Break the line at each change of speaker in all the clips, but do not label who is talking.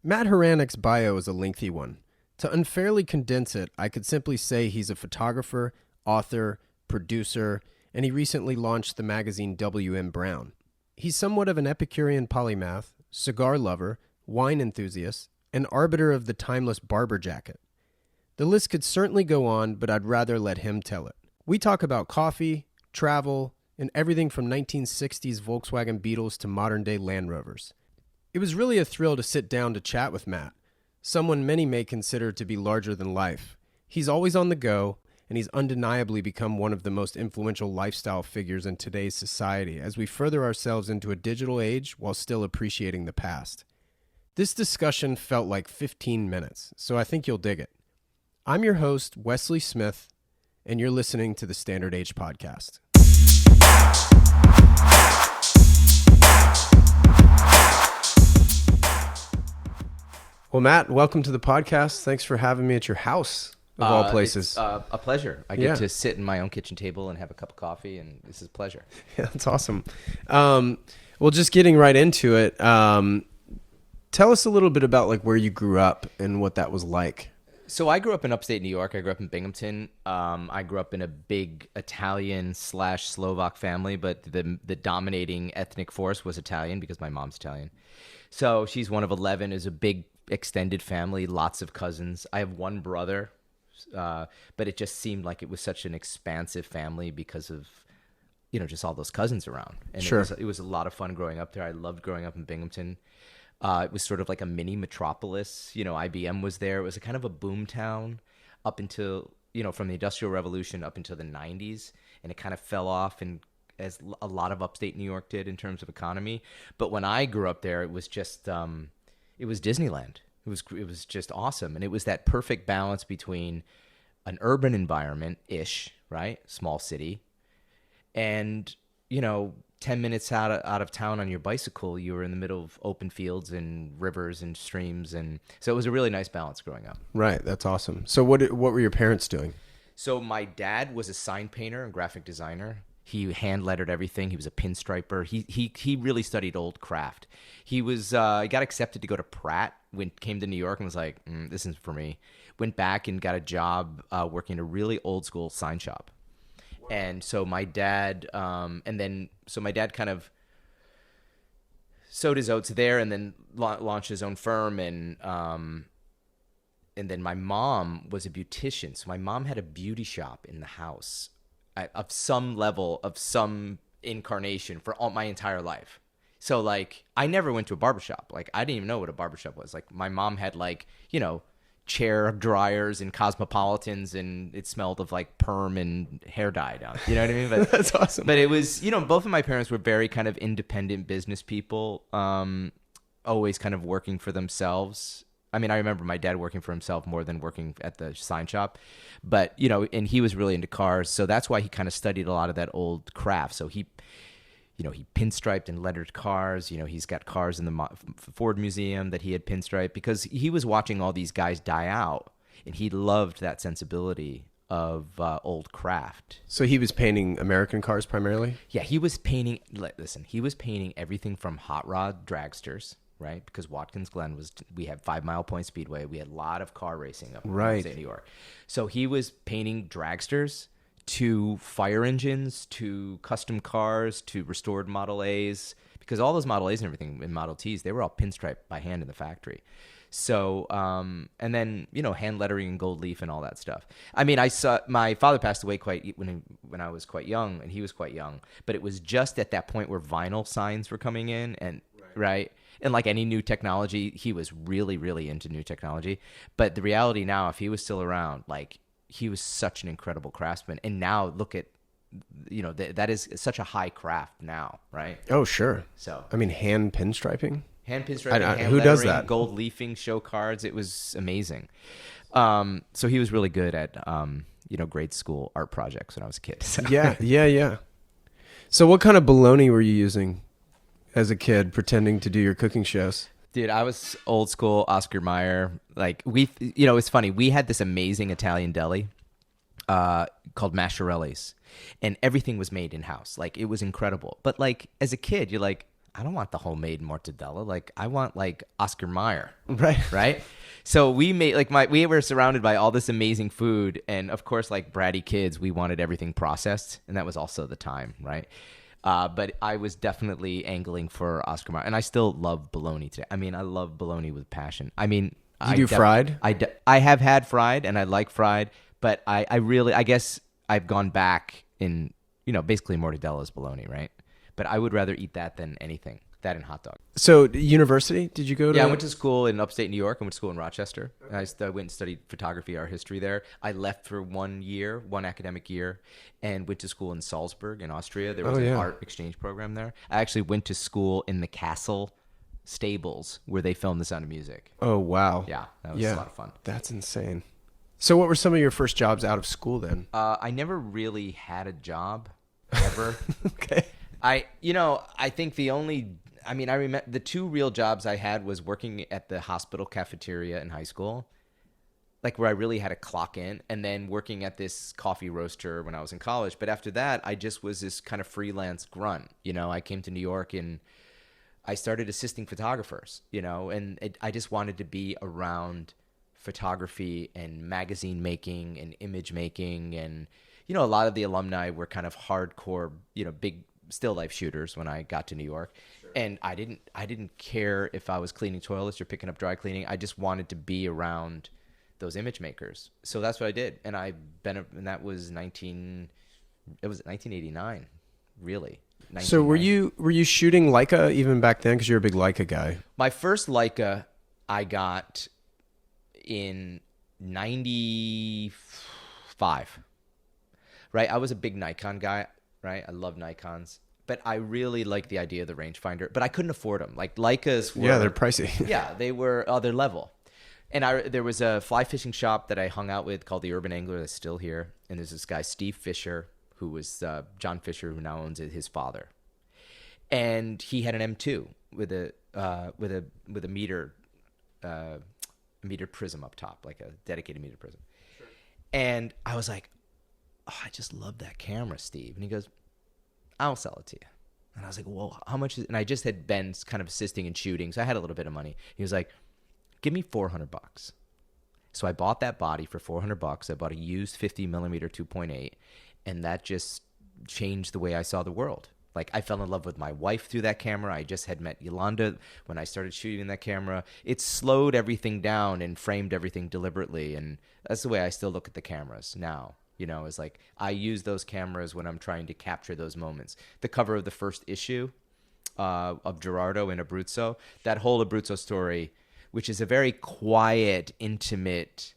Matt Hranek's bio is a lengthy one. To unfairly condense it, I could simply say he's a photographer, author, producer, and he recently launched the magazine W.M. Brown. He's somewhat of an epicurean polymath, cigar lover, wine enthusiast, and arbiter of the timeless Barbour jacket. The list could certainly go on, but I'd rather let him tell it. We talk about coffee, travel, and everything from 1960s Volkswagen Beetles to modern-day Land Rovers. It was really a thrill to sit down to chat with Matt, someone many may consider to be larger than life. He's always on the go, and he's undeniably become one of the most influential lifestyle figures in today's society as we further ourselves into a digital age while still appreciating the past. This discussion felt like 15 minutes, so I think you'll dig it. I'm your host, Wesley Smith, and you're listening to the Standard Age Podcast. Well, Matt, welcome to the podcast. Thanks for having me at your house, of all places.
It's a pleasure. I get to sit in my own kitchen table and have a cup of coffee, and this is a pleasure.
Yeah, that's awesome. Well, just getting right into it, tell us a little bit about like where you grew up and what that was like.
So I grew up in upstate New York. I grew up in Binghamton. I grew up in a big Italian/Slovak family, but the dominating ethnic force was Italian because my mom's Italian. So she's one of 11, is a big extended family, lots of cousins. I have one brother, but it just seemed like it was such an expansive family because of, just all those cousins around. And
Sure.
It was a lot of fun growing up there. I loved growing up in Binghamton. It was sort of like a mini metropolis. IBM was there. It was a kind of a boom town up until, from the Industrial Revolution up until the 90s. And it kind of fell off, and as a lot of upstate New York did in terms of economy. But when I grew up there, it was just, it was Disneyland. It was just awesome. And it was that perfect balance between an urban environment-ish, right? Small city. And, 10 minutes out of town on your bicycle, you were in the middle of open fields and rivers and streams. And so it was a really nice balance growing up.
Right. That's awesome. So what were your parents doing?
So my dad was a sign painter and graphic designer. He hand lettered everything. He was a pinstriper. He really studied old craft. He got accepted to go to Pratt came to New York and was like, this isn't for me. Went back and got a job working in a really old school sign shop. And so my dad, my dad kind of sowed his oats there and then launched his own firm. And then my mom was a beautician. So my mom had a beauty shop in the house of some level, of some incarnation for all my entire life. So like, I never went to a barbershop. Like, I didn't even know what a barbershop was. Like, my mom had chair dryers and cosmopolitans, and it smelled of like perm and hair dye down. You know what I mean? But
That's awesome.
But it was, both of my parents were very kind of independent business people, always kind of working for themselves. I mean, I remember my dad working for himself more than working at the sign shop, but, and he was really into cars. So that's why he kind of studied a lot of that old craft. So he pinstriped and lettered cars. He's got cars in the Ford Museum that he had pinstriped because he was watching all these guys die out, and he loved that sensibility of old craft.
So he was painting American cars primarily?
Yeah, he was painting. Listen, he was painting everything from hot rod dragsters, right? Because Watkins Glen we had 5 Mile Point Speedway. We had a lot of car racing up in New York. So he was painting dragsters to fire engines, to custom cars, to restored Model A's, because all those Model A's and everything in Model T's, they were all pinstriped by hand in the factory. So, and then, hand lettering and gold leaf and all that stuff. I mean, I saw my father passed away when I was quite young, and he was quite young, but it was just at that point where vinyl signs were coming in, and right? And like any new technology, he was really, really into new technology. But the reality now, if he was still around, like, he was such an incredible craftsman. And now look at, that is such a high craft now, right?
Oh, sure.
So,
I mean, hand pinstriping?
Hand pinstriping, hand
who does that?
Gold leafing, show cards. It was amazing. So he was really good at, grade school art projects when I was a kid. So.
Yeah. So what kind of baloney were you using as a kid pretending to do your cooking shows?
Dude, I was old school Oscar Mayer. Like, it's funny. We had this amazing Italian deli called Masciarelli's, and everything was made in-house. Like, it was incredible. But, like, as a kid, you're like, I don't want the homemade mortadella. Like, I want like Oscar Mayer.
Right.
Right. So we made we were surrounded by all this amazing food. And of course, like bratty kids, we wanted everything processed. And that was also the time. Right. But I was definitely angling for Oscar Mayer. And I still love bologna today. I mean, I love bologna with passion. I mean,
You do fried?
I have had fried and I like fried, but I guess I've gone back in, basically mortadella is bologna, right? But I would rather eat that than anything, that and hot dog.
So university, did you go to?
Yeah, I went to school in upstate New York. I went to school in Rochester. Okay. I went and studied photography, art history there. I left for 1 year, one academic year, and went to school in Salzburg in Austria. There was an art exchange program there. I actually went to school in the castle stables where they filmed The Sound of Music.
Oh, wow.
Yeah, that was a lot of fun.
That's insane. So what were some of your first jobs out of school then?
I never really had a job, ever.
Okay.
I think I remember the two real jobs I had was working at the hospital cafeteria in high school, like where I really had to clock in, and then working at this coffee roaster when I was in college. But after that, I just was this kind of freelance grunt. I came to New York and I started assisting photographers, and I just wanted to be around photography and magazine making and image making. And, a lot of the alumni were kind of hardcore, big still life shooters when I got to New York. Sure. And I didn't care if I was cleaning toilets or picking up dry cleaning. I just wanted to be around those image makers. So that's what I did. And and that was 1989, really.
So were you shooting Leica even back then? Because you're a big Leica guy.
My first Leica I got in 95, right? I was a big Nikon guy, right? I love Nikons, but I really liked the idea of the rangefinder, but I couldn't afford them. Like Leicas were...
Yeah, they're pricey.
Yeah, they were other level. And there was a fly fishing shop that I hung out with called the Urban Angler that's still here. And there's this guy, Steve Fisher, who was John Fisher, who now owns it, his father. And he had an M2 with a meter prism up top, like a dedicated meter prism. Sure. And I was like, oh, I just love that camera, Steve. And he goes, I'll sell it to you. And I was like, well, how much is it? And I just had been kind of assisting and shooting, so I had a little bit of money. He was like, give me $400. So I bought that body for $400. I bought a used 50 millimeter 2.8, and that just changed the way I saw the world. Like, I fell in love with my wife through that camera. I just had met Yolanda when I started shooting that camera. It slowed everything down and framed everything deliberately, and that's the way I still look at the cameras now. Is like I use those cameras when I'm trying to capture those moments. The cover of the first issue of Gerardo in Abruzzo, that whole Abruzzo story, which is a very quiet, intimate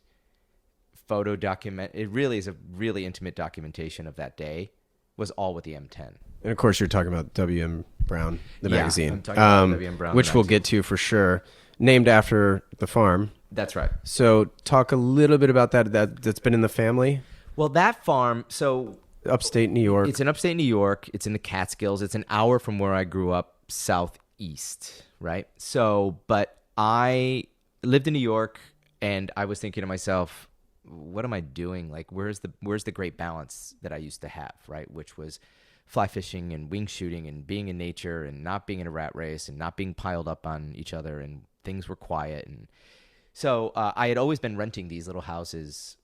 photo document. It really is a really intimate documentation of that day, was all with the M10. And
of course, you're talking about W.M. Brown, the magazine.
I'm talking about W.M. Brown,
which we'll get to for sure. Named after the farm.
That's right.
So talk a little bit about that's been in the family.
Well, that farm, so...
Upstate New York.
It's in upstate New York. It's in the Catskills. It's an hour from where I grew up, southeast, right? So, but I lived in New York, and I was thinking to myself, what am I doing? Like, where's the great balance that I used to have, right? Which was fly fishing and wing shooting and being in nature and not being in a rat race and not being piled up on each other, and things were quiet. And so I had always been renting these little houses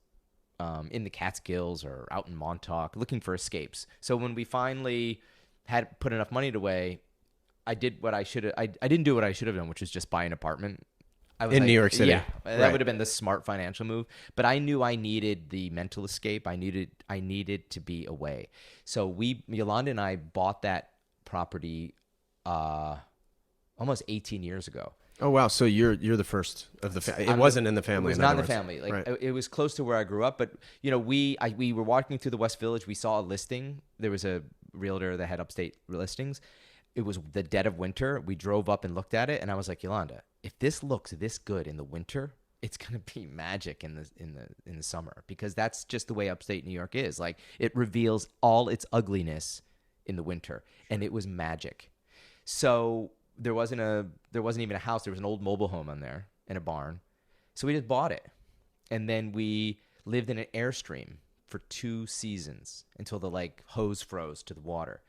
in the Catskills or out in Montauk, looking for escapes. So when we finally had put enough money away, I did what I should have. I didn't do what I should have done, which was just buy an apartment.
In New York City.
Yeah, that would have been the smart financial move. But I knew I needed the mental escape. I needed to be away. So Yolanda and I bought that property almost 18 years ago.
Oh wow! So you're the first of the family. It wasn't in the family.
It was not in the family. Like it was close to where I grew up. But we were walking through the West Village. We saw a listing. There was a realtor that had upstate listings. It was the dead of winter. We drove up and looked at it, and I was like, Yolanda, if this looks this good in the winter, it's gonna be magic in the summer, because that's just the way upstate New York is. Like, it reveals all its ugliness in the winter, and it was magic. So there wasn't even a house. There was an old mobile home on there and a barn. So we just bought it, and then we lived in an Airstream for 2 seasons until the hose froze to the water.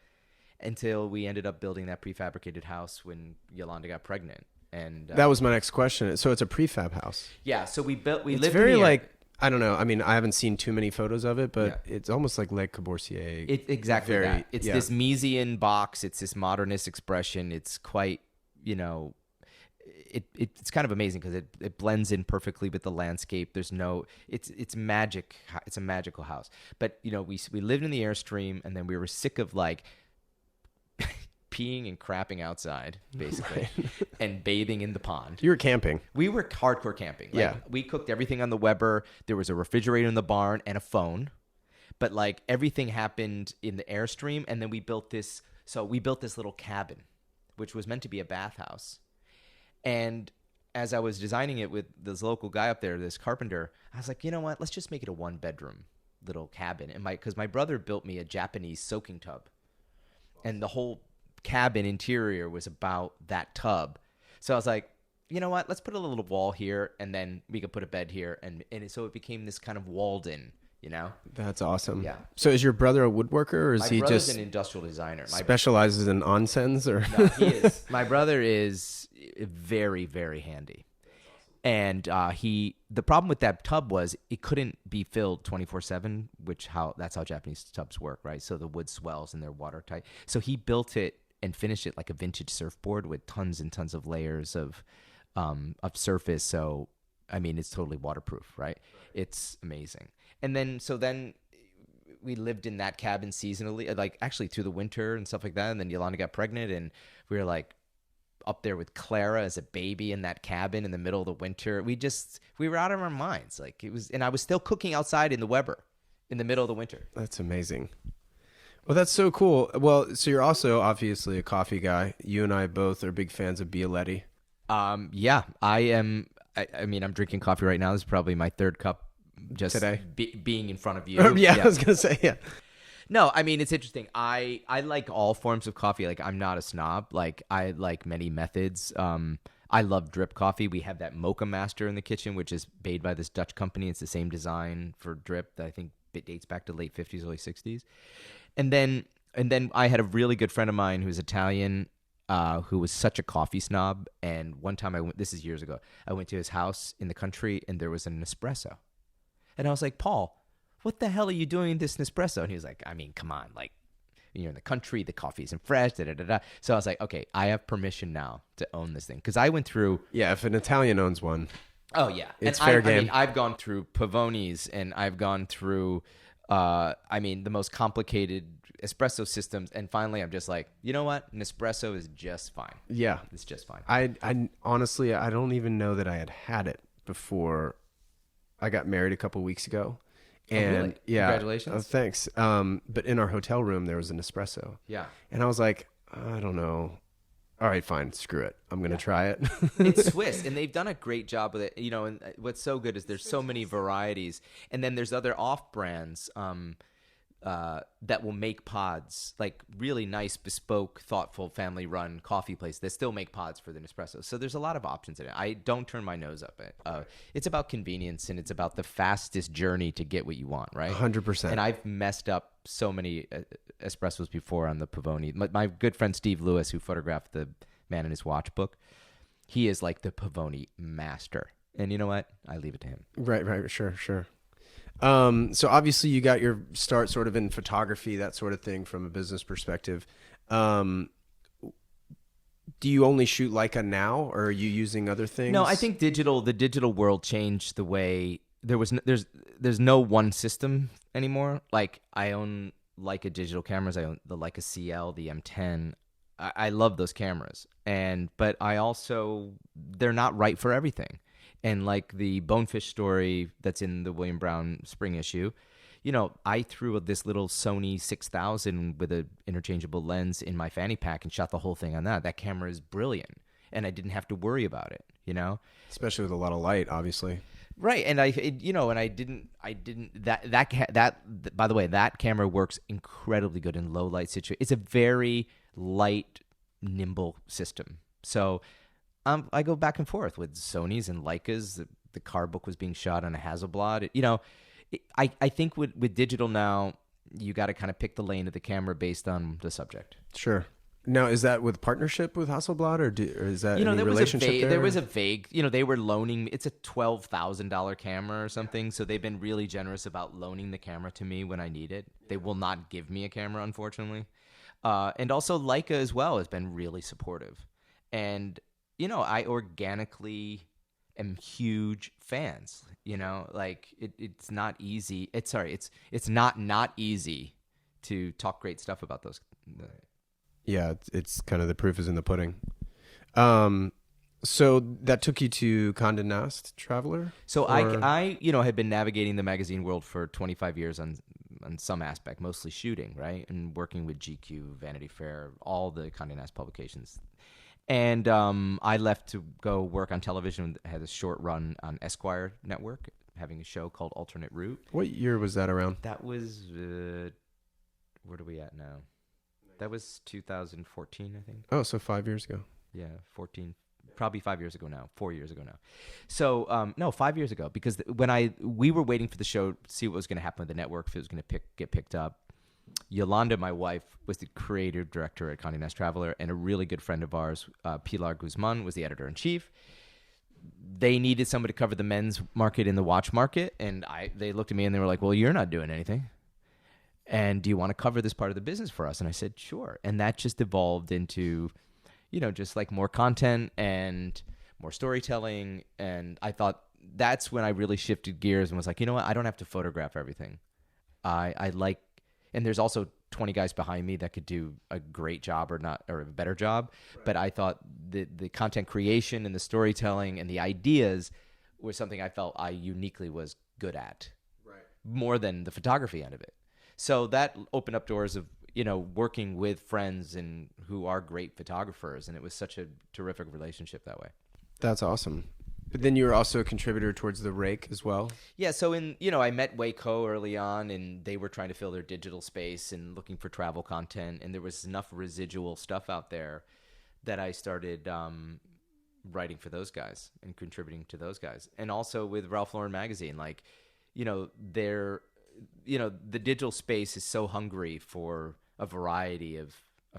until we ended up building that prefabricated house when Yolanda got pregnant. And
that was my next question. So it's a prefab house.
Yeah. So we lived
very
in the
like, I don't know. I mean, I haven't seen too many photos of it, but it's almost like Le Corbusier.
Exactly that. It's this Miesian box. It's this modernist expression. It's quite, it's kind of amazing because it blends in perfectly with the landscape. There's no, it's magic. It's a magical house. But we lived in the Airstream, and then we were sick of like peeing and crapping outside, basically, and bathing in the pond.
You were camping.
We were hardcore camping. Like, we cooked everything on the Weber. There was a refrigerator in the barn and a phone, but like everything happened in the Airstream, and then we built this. So we built this little cabin, which was meant to be a bathhouse. And as I was designing it with this local guy up there, this carpenter, I was like, you know what? Let's just make it a 1-bedroom little cabin. And because my brother built me a Japanese soaking tub, and the whole cabin interior was about that tub. So I was like, you know what? Let's put a little wall here, and then we could put a bed here, and so it became this kind of walled in.
That's awesome.
Yeah.
So is your brother a woodworker, or is he
brother's
just
an industrial designer?
Specializes in onsens, or
no, he is. My brother is very, very handy. And the problem with that tub was it couldn't be filled 24/7, that's how Japanese tubs work, right? So the wood swells and they're watertight. So he built it and finished it like a vintage surfboard with tons and tons of layers of surface. So I mean, it's totally waterproof, right? It's amazing. And then we lived in that cabin seasonally, like actually through the winter and stuff like that. And then Yolanda got pregnant, and we were like up there with Clara as a baby in that cabin in the middle of the winter. We were out of our minds. Like and I was still cooking outside in the Weber in the middle of the winter.
That's amazing. Well, that's so cool. Well, so you're also obviously a coffee guy. You and I both are big fans of Bialetti.
Yeah, I am. I mean, I'm drinking coffee right now. This is probably my third cup just
today,
being in front of you.
Yeah, I was gonna say, yeah.
No, I mean, it's interesting. I like all forms of coffee. Like, I'm not a snob. Like, I like many methods. I love drip coffee. We have that Mocha Master in the kitchen, which is made by this Dutch company. It's the same design for drip that I think it dates back to late 50s, early 60s. And then I had a really good friend of mine who's Italian, who was such a coffee snob. And one time this is years ago, I went to his house in the country, and there was an Nespresso. And I was like, Paul, what the hell are you doing this Nespresso? And he was like, I mean, come on, like, you're in the country, the coffee isn't fresh, da-da-da-da. So I was like, okay, I have permission now to own this thing. Because I went through...
Yeah, if an Italian owns one.
Oh, yeah.
It's fair game.
I mean, I've gone through Pavonis, and I've gone through, the most complicated espresso systems. And finally, I'm just like, you know what? Nespresso is just fine.
Yeah.
It's just fine.
I honestly, I don't even know that I had it before I got married a couple weeks ago. And
really?
Yeah,
congratulations.
Thanks. But in our hotel room, there was an espresso.
Yeah.
And I was like, I don't know. All right, fine. Screw it. I'm going to try it.
It's Swiss, and they've done a great job with it. And what's so good is there's so many varieties. And then there's other off brands that will make pods, like really nice, bespoke, thoughtful, family-run coffee place that still make pods for the Nespresso. So there's a lot of options in it. I don't turn my nose up at it. It's about convenience, and it's about the fastest journey to get what you want, right?
100%.
And I've messed up so many espressos before on the Pavoni. My good friend Steve Lewis, who photographed the Man in His Watch book, he is like the Pavoni master. And you know what? I leave it to him.
Right. Sure. So obviously you got your start sort of in photography, that sort of thing from a business perspective. Do you only shoot Leica now, or are you using other things?
No, I think the digital world changed the way there's no one system anymore. Like, I own Leica digital cameras. I own the Leica CL, the M10. I love those cameras. But I also, they're not right for everything. And like the Bonefish story that's in the William Brown spring issue, I threw this little Sony 6000 with an interchangeable lens in my fanny pack and shot the whole thing on that. That camera is brilliant, and I didn't have to worry about it,
Especially with a lot of light, obviously.
Right, and I didn't. By the way, that camera works incredibly good in low light situations. It's a very light, nimble system. So I go back and forth with Sonys and Leicas. The car book was being shot on a Hasselblad. I think with digital now, you got to kind of pick the lane of the camera based on the subject.
Sure. Now, is that with partnership with Hasselblad, or is that any relationship there?
There was a vague, they were loaning, it's a $12,000 camera or something, so they've been really generous about loaning the camera to me when I need it. They will not give me a camera, unfortunately. And also Leica as well has been really supportive. And, I organically am huge fans, like it's not easy. It's not easy to talk great stuff about those.
Yeah, it's kind of the proof is in the pudding. So that took you to Condé Nast Traveler?
So I had been navigating the magazine world for 25 years on some aspect, mostly shooting, right? And working with GQ, Vanity Fair, all the Condé Nast publications. And I left to go work on television. I had a short run on Esquire Network, having a show called Alternate Route.
What year was that around?
That was, where are we at now? That was 2014, I think.
Oh, so 5 years ago.
Yeah, 14, probably 5 years ago now, 4 years ago now. So, no, 5 years ago, because we were waiting for the show to see what was going to happen with the network, if it was going to get picked up. Yolanda, my wife, was the creative director at Condé Nast Traveler, and a really good friend of ours, Pilar Guzman, was the editor-in-chief. They needed somebody to cover the men's market and the watch market, and they looked at me and they were like, well, you're not doing anything. And do you want to cover this part of the business for us? And I said, sure. And that just evolved into, just like more content and more storytelling. And I thought that's when I really shifted gears and was like, you know what? I don't have to photograph everything. I like, and there's also 20 guys behind me that could do a great job or a better job. Right. But I thought the content creation and the storytelling and the ideas was something I felt I uniquely was good at, right, more than the photography end of it. So that opened up doors of, working with friends and who are great photographers. And it was such a terrific relationship that way.
That's awesome. But then you were also a contributor towards the Rake as well?
Yeah. So I met Waco early on, and they were trying to fill their digital space and looking for travel content. And there was enough residual stuff out there that I started writing for those guys and contributing to those guys. And also with Ralph Lauren magazine, the digital space is so hungry for a variety of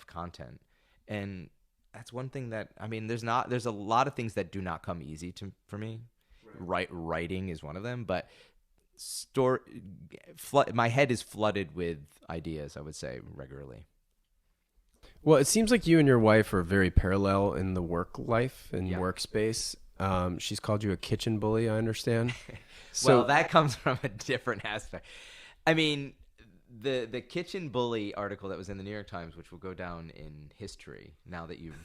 content. And that's one thing that, there's a lot of things that do not come easy for me. Right. Writing is one of them, but my head is flooded with ideas, I would say, regularly.
Well, it seems like you and your wife are very parallel in the work life and workspace. She's called you a kitchen bully, I understand.
Well, that comes from a different aspect. The kitchen bully article that was in the New York Times, which will go down in history now that you've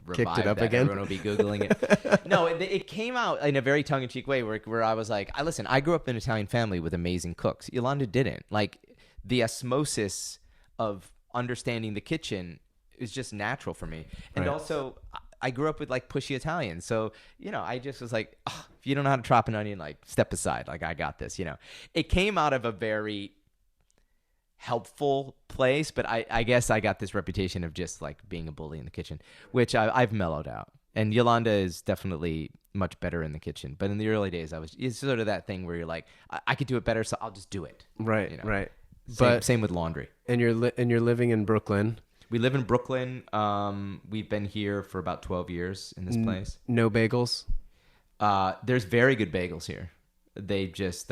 revived
it up
that.
again.
Everyone will be Googling it. No, it came out in a very tongue-in-cheek way where I was like, listen, I grew up in an Italian family with amazing cooks. Yolanda didn't. Like, the osmosis of understanding the kitchen is just natural for me. And also, I grew up with pushy Italians. So, I just was like, if you don't know how to chop an onion, step aside. I got this, It came out of a very helpful place, but I guess I got this reputation of just being a bully in the kitchen, which I've mellowed out. And Yolanda is definitely much better in the kitchen. But in the early days, it's sort of that thing where you're like, I could do it better, so I'll just do it.
Right, right.
Same with laundry.
And you're living in Brooklyn.
We live in Brooklyn. We've been here for about 12 years in this place.
No bagels?
There's very good bagels here. They just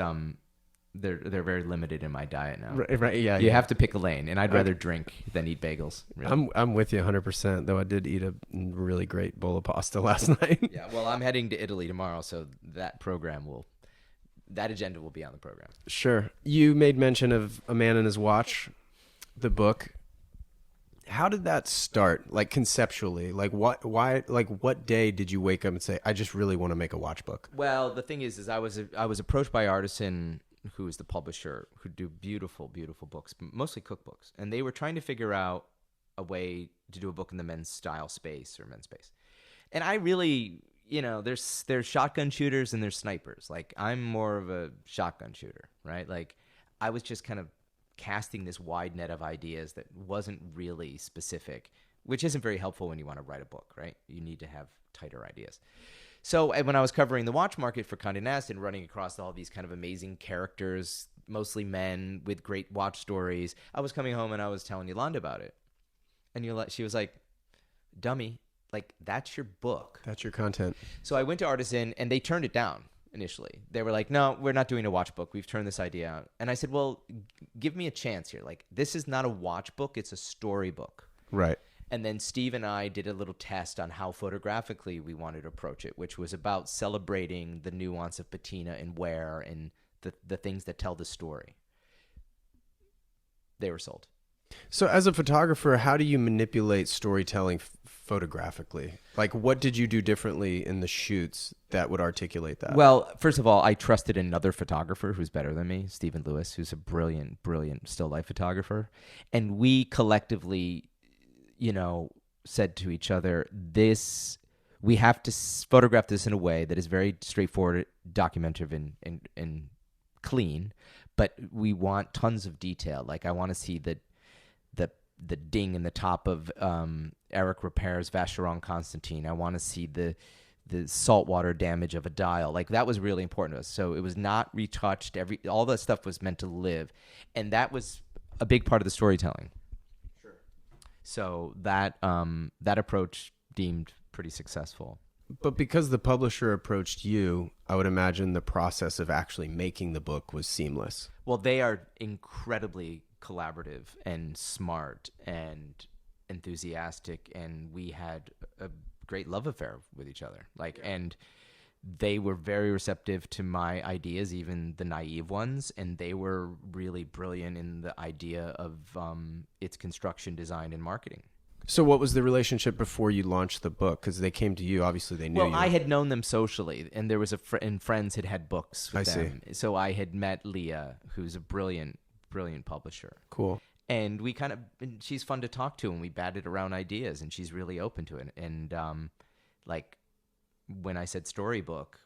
they're very limited in my diet now.
Right, yeah.
You have to pick a lane, and I'd rather drink than eat bagels. Really.
I'm with you 100%, though I did eat a really great bowl of pasta last night.
Yeah, well, I'm heading to Italy tomorrow, so that agenda will be on the program.
Sure. You made mention of A Man and His Watch, the book. How did that start? Conceptually, what day did you wake up and say, I just really want to make a watch book?
Well, the thing is I was approached by Artisan, who is the publisher, who do beautiful, beautiful books, mostly cookbooks. And they were trying to figure out a way to do a book in the men's style space or men's space. And I really, there's shotgun shooters and there's snipers. I'm more of a shotgun shooter, right? I was just kind of casting this wide net of ideas that wasn't really specific, which isn't very helpful when you want to write a book, right? You need to have tighter ideas. So when I was covering the watch market for Condé Nast and running across all these kind of amazing characters, mostly men with great watch stories. I was coming home and I was telling Yolanda about it. And she was like, dummy, like, that's your book.
That's your content.
So I went to Artisan, and they turned it down initially. They were like, no, we're not doing a watch book. We've turned this idea out. And I said, well, give me a chance here. Like, this is not a watch book. It's a story book.
Right.
And then Steve and I did a little test on how photographically we wanted to approach it, which was about celebrating the nuance of patina and wear and the things that tell the story. They were sold.
So as a photographer, how do you manipulate storytelling photographically? Like, what did you do differently in the shoots that would articulate that?
Well, first of all, I trusted another photographer who's better than me, Stephen Lewis, who's a brilliant, brilliant still life photographer. And we collectively, said to each other, we have to photograph this in a way that is very straightforward, documentative, and clean, but we want tons of detail. Like, I want to see the ding in the top of Eric Repair's Vacheron Constantine. I want to see the saltwater damage of a dial. Like, that was really important to us. So it was not retouched. All that stuff was meant to live, and that was a big part of the storytelling. Sure. So that approach deemed pretty successful.
But because the publisher approached you, I would imagine the process of actually making the book was seamless.
Well, they are incredibly collaborative and smart and enthusiastic, and we had a great love affair with each other. And they were very receptive to my ideas, even the naive ones, and they were really brilliant in the idea of its construction, design, and marketing.
So what was the relationship before you launched the book? Because they came to you, obviously they knew you.
Well, I had known them socially, and there was and friends had books with them.
See.
So I had met Leah, who's a brilliant publisher.
Cool.
And and she's fun to talk to, and we batted around ideas, and she's really open to it. And when I said storybook,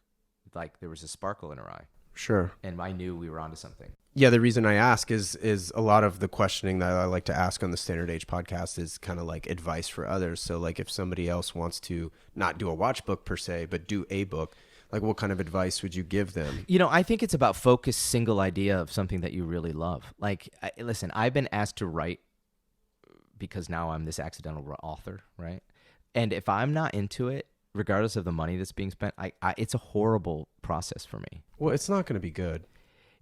like, there was a sparkle in her eye.
Sure.
And I knew we were onto something.
Yeah, the reason I ask is a lot of the questioning that I like to ask on the Standard Age podcast is kind of like advice for others. So like, if somebody else wants to not do a watch book per se, but do a book, like, what kind of advice would you give them?
I think it's about focused, single idea of something that you really love. Like, listen, I've been asked to write because now I'm this accidental author, right? And if I'm not into it, regardless of the money that's being spent, it's a horrible process for me.
Well, it's not going to be good.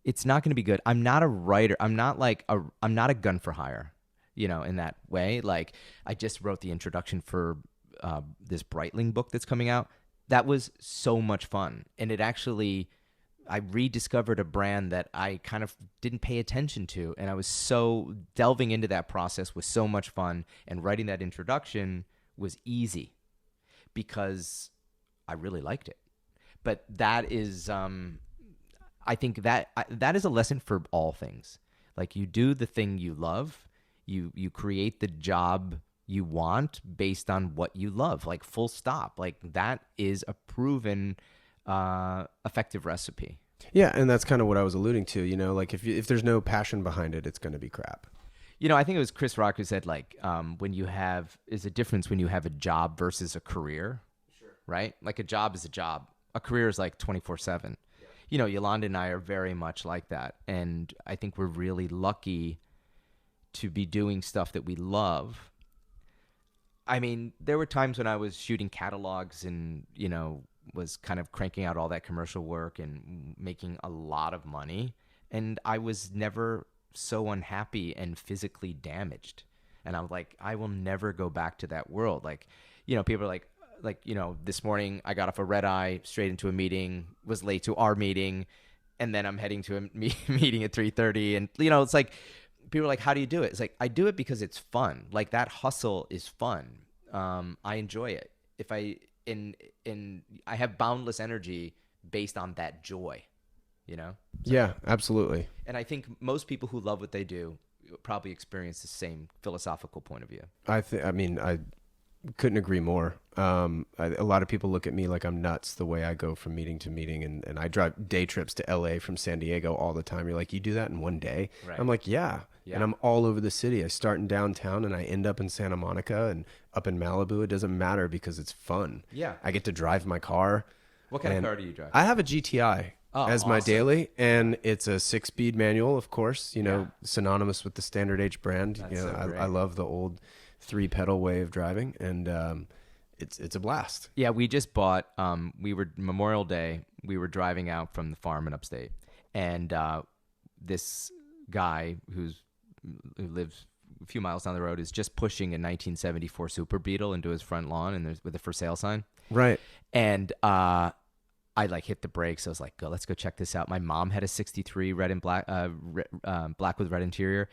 It's not going to be good. I'm not a writer. I'm not a gun for hire, in that way. Like, I just wrote the introduction for this Breitling book that's coming out. That was so much fun. And I rediscovered a brand that I kind of didn't pay attention to. And I was so delving into that process was so much fun. And writing that introduction was easy because I really liked it. But that is, I think that is a lesson for all things. Like, you do the thing you love, you create the job you want based on what you love, like, full stop. Like, that is a proven effective recipe.
Yeah, and that's kind of what I was alluding to, like, if there's no passion behind it, it's going to be crap.
I think it was Chris Rock who said, like, is a difference when you have a job versus a career. Sure. Right? Like, a job is a job. A career is like 24/7. Yeah. Yolanda and I are very much like that. And I think we're really lucky to be doing stuff that we love. I mean, there were times when I was shooting catalogs and, was kind of cranking out all that commercial work and making a lot of money. And I was never so unhappy and physically damaged. And I'm like, I will never go back to that world. Like, people are like, this morning I got off a red eye straight into a meeting, was late to our meeting, and then I'm heading to a meeting at 3:30. And, it's like, people are like, how do you do it? It's like, I do it because it's fun. Like, that hustle is fun. I enjoy it. If I have boundless energy based on that joy,
Yeah, absolutely.
And I think most people who love what they do probably experience the same philosophical point of view.
I couldn't agree more. A lot of people look at me like I'm nuts the way I go from meeting to meeting, and I drive day trips to LA from San Diego all the time. You're like, you do that in one day? Right. I'm like, yeah. And I'm all over the city. I start in downtown and I end up in Santa Monica and up in Malibu. It doesn't matter because it's fun.
Yeah.
I get to drive my car.
What kind of car do you drive?
I have a GTI. as my
awesome.
daily, and it's a 6-speed manual, of course, synonymous with the Standard H brand.
That's so great.
I love the old 3-pedal way of driving, and it's a blast.
Yeah, we just bought, Memorial Day, we were driving out from the farm in upstate, and this guy who lives a few miles down the road is just pushing a 1974 Super Beetle into his front lawn and with a for sale sign.
Right.
And I like hit the brakes. I was like, let's go check this out. My mom had a 63 red and black, black with red interior.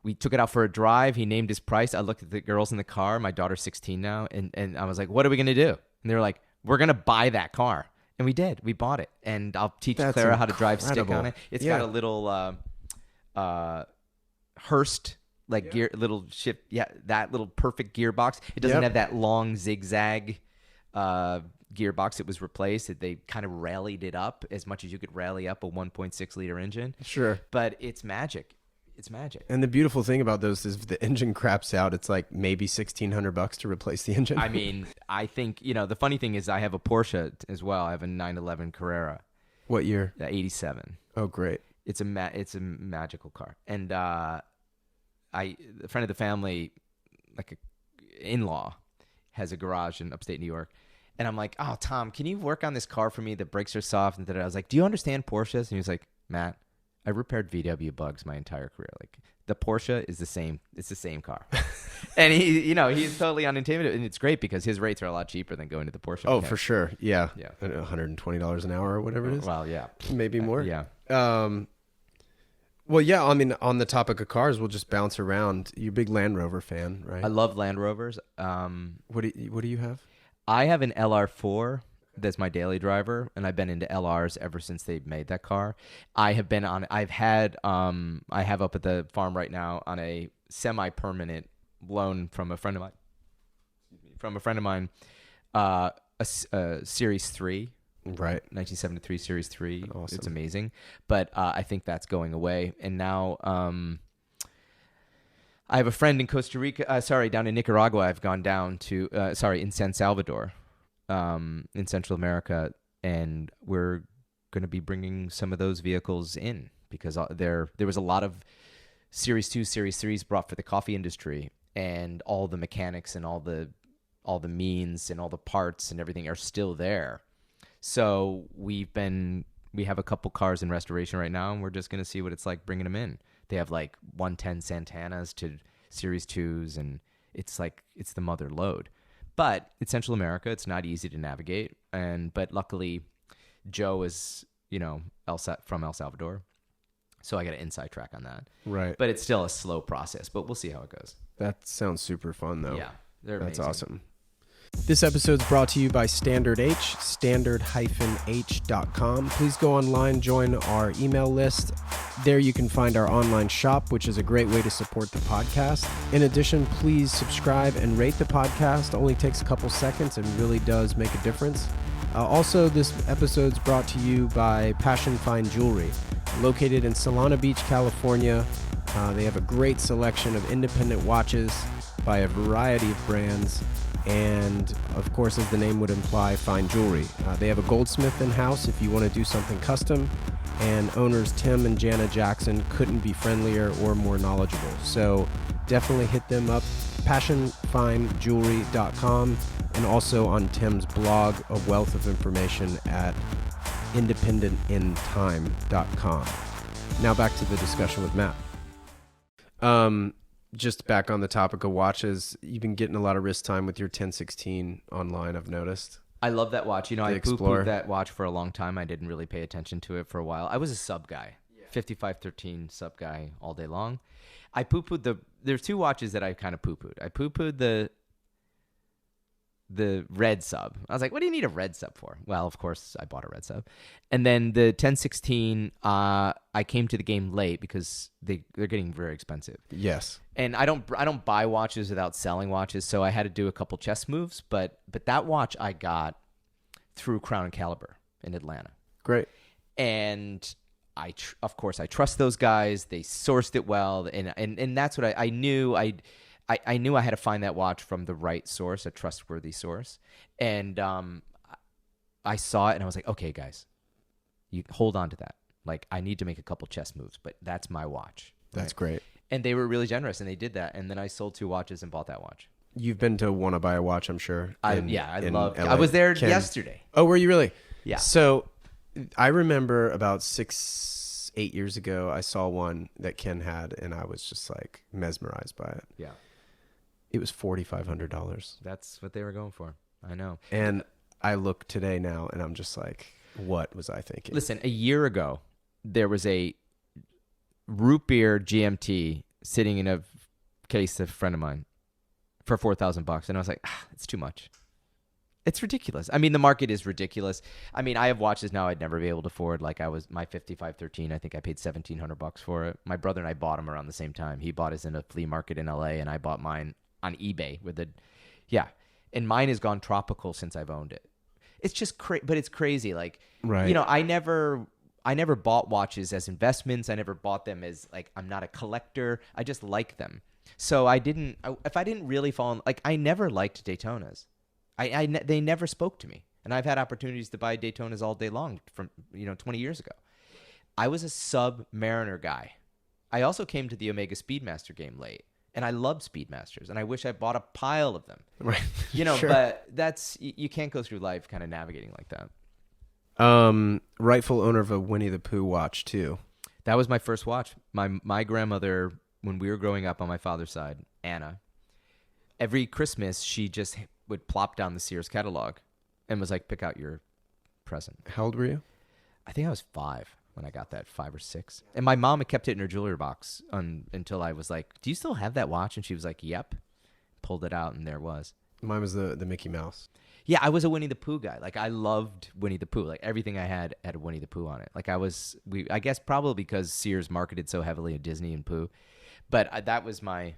We took it out for a drive. He named his price. I looked at the girls in the car. My daughter's 16 now. And I was like, what are we going to do? And they were like, we're going to buy that car. And we did. We bought it. And I'll teach Clara how to drive stick on it. It's got a little Hurst gear, little shift. Yeah, that little perfect gearbox. It doesn't have that long zigzag gearbox. It was replaced. They kind of rallied it up as much as you could rally up a 1.6 liter engine.
Sure.
But it's magic. It's magic.
And the beautiful thing about those is if the engine craps out, it's like maybe $1,600 to replace the engine.
I mean, I think, the funny thing is I have a Porsche as well. I have a 911 Carrera.
What year?
87.
Oh, great.
It's a magical car. And a friend of the family, like a in-law, has a garage in upstate New York. And I'm like, oh, Tom, can you work on this car for me? The brakes are soft. And I was like, do you understand Porsches? And he was like, Matt, I repaired VW bugs my entire career. Like, the Porsche is the same. It's the same car. And he's totally unintimidated. And it's great because his rates are a lot cheaper than going to the Porsche.
Oh, for sure. Yeah.
Yeah.
$120 an hour or whatever it is.
Well, yeah.
Maybe more.
Yeah.
Well, yeah, I mean, on the topic of cars, we'll just bounce around. You're a big Land Rover fan, right?
I love Land Rovers.
What do you have?
I have an LR4 that's my daily driver, and I've been into LRs ever since they made that car. I have up at the farm right now on a semi-permanent loan from a friend of mine, a Series 3.
Right.
1973 Series 3.
Awesome.
It's amazing. But I think that's going away. And now I have a friend in Costa Rica, down in Nicaragua. I've gone down to, in San Salvador, in Central America. And we're going to be bringing some of those vehicles in because there was a lot of Series 2, Series 3s brought for the coffee industry. And all the mechanics and all the means and all the parts and everything are still there. So we have a couple cars in restoration right now, and we're just going to see what it's like bringing them in. They have like 110 Santanas to Series 2s, and it's the mother lode. But it's Central America. It's not easy to navigate. But luckily, Joe is, from El Salvador. So I got an inside track on that.
Right.
But it's still a slow process, but we'll see how it goes.
That sounds super fun, though.
Yeah.
That's awesome. This episode is brought to you by Standard H, standard-h.com. Please go online, join our email list. There you can find our online shop, which is a great way to support the podcast. In addition, please subscribe and rate the podcast. It only takes a couple seconds and really does make a difference. Also, this episode is brought to you by Passion Fine Jewelry. Located in Solana Beach, California, they have a great selection of independent watches by a variety of brands. And of course, as the name would imply, fine jewelry. They have a goldsmith in-house if you want to do something custom, and owners Tim and Jana Jackson couldn't be friendlier or more knowledgeable. So definitely hit them up, passionfinejewelry.com, and also on Tim's blog, a wealth of information at independentintime.com. Now back to the discussion with Matt. Just back on the topic of watches, you've been getting a lot of wrist time with your 1016 online, I've noticed.
I love that watch. I
Explorer.
poo-pooed that watch for a long time. I didn't really pay attention to it for a while. I was a sub guy, 5513 sub guy all day long. I poo-pooed there's two watches that I kind of poo-pooed. I poo-pooed the red sub. I was like, what do you need a red sub for? Well, of course, I bought a red sub. And then the 1016, I came to the game late because they're getting very expensive.
Yes.
And I don't buy watches without selling watches, so I had to do a couple chess moves. But that watch I got through Crown and Caliber in Atlanta.
Great.
And of course, I trust those guys. They sourced it well, and that's what I knew. I knew I had to find that watch from the right source, a trustworthy source. And I saw it, and I was like, okay, guys, You hold on to that. Like, I need to make a couple chess moves, but that's my watch.
That's great.
And they were really generous, and they did that. And then I sold 2 watches and bought that watch.
You've been to Wanna Buy a Watch, I'm sure.
I love. I was there yesterday.
Oh, were you really?
Yeah.
So I remember about 6-8 years ago, I saw one that Ken had, and I was just like mesmerized by it.
Yeah.
It was $4,500.
That's what they were going for. I know.
And I look today now, and I'm just like, what was I thinking?
Listen, a year ago, there was a root beer GMT sitting in a case of a friend of mine for $4,000, and I was like, it's too much. It's ridiculous. I mean, the market is ridiculous. I mean, I have watches now I'd never be able to afford. Like, my 5513, I think I paid $1,700 for it. My brother and I bought them around the same time. He bought his in a flea market in LA, and I bought mine on eBay and mine has gone tropical since I've owned it. It's just but it's crazy. Like,
right.
I never bought watches as investments. I never bought them as, like, I'm not a collector. I just like them. So if I didn't really fall in, like, I never liked Daytonas. They never spoke to me. And I've had opportunities to buy Daytonas all day long from, 20 years ago. I was a Submariner guy. I also came to the Omega Speedmaster game late. And I loved Speedmasters, and I wish I bought a pile of them.
Right.
Sure. But you can't go through life kind of navigating like that.
Rightful owner of a Winnie the Pooh watch too.
That was my first watch. My grandmother, when we were growing up on my father's side, Anna, every Christmas she just would plop down the Sears catalog and was like, pick out your present.
How old were you?
I think I was 5 when I got that, 5 or 6. And my mom had kept it in her jewelry box until I was like, do you still have that watch? And she was like, yep. Pulled it out, and there it was.
Mine was the Mickey Mouse.
Yeah, I was a Winnie the Pooh guy. Like, I loved Winnie the Pooh. Like, everything I had a Winnie the Pooh on it. Like, I guess probably because Sears marketed so heavily at Disney and Pooh. But that was my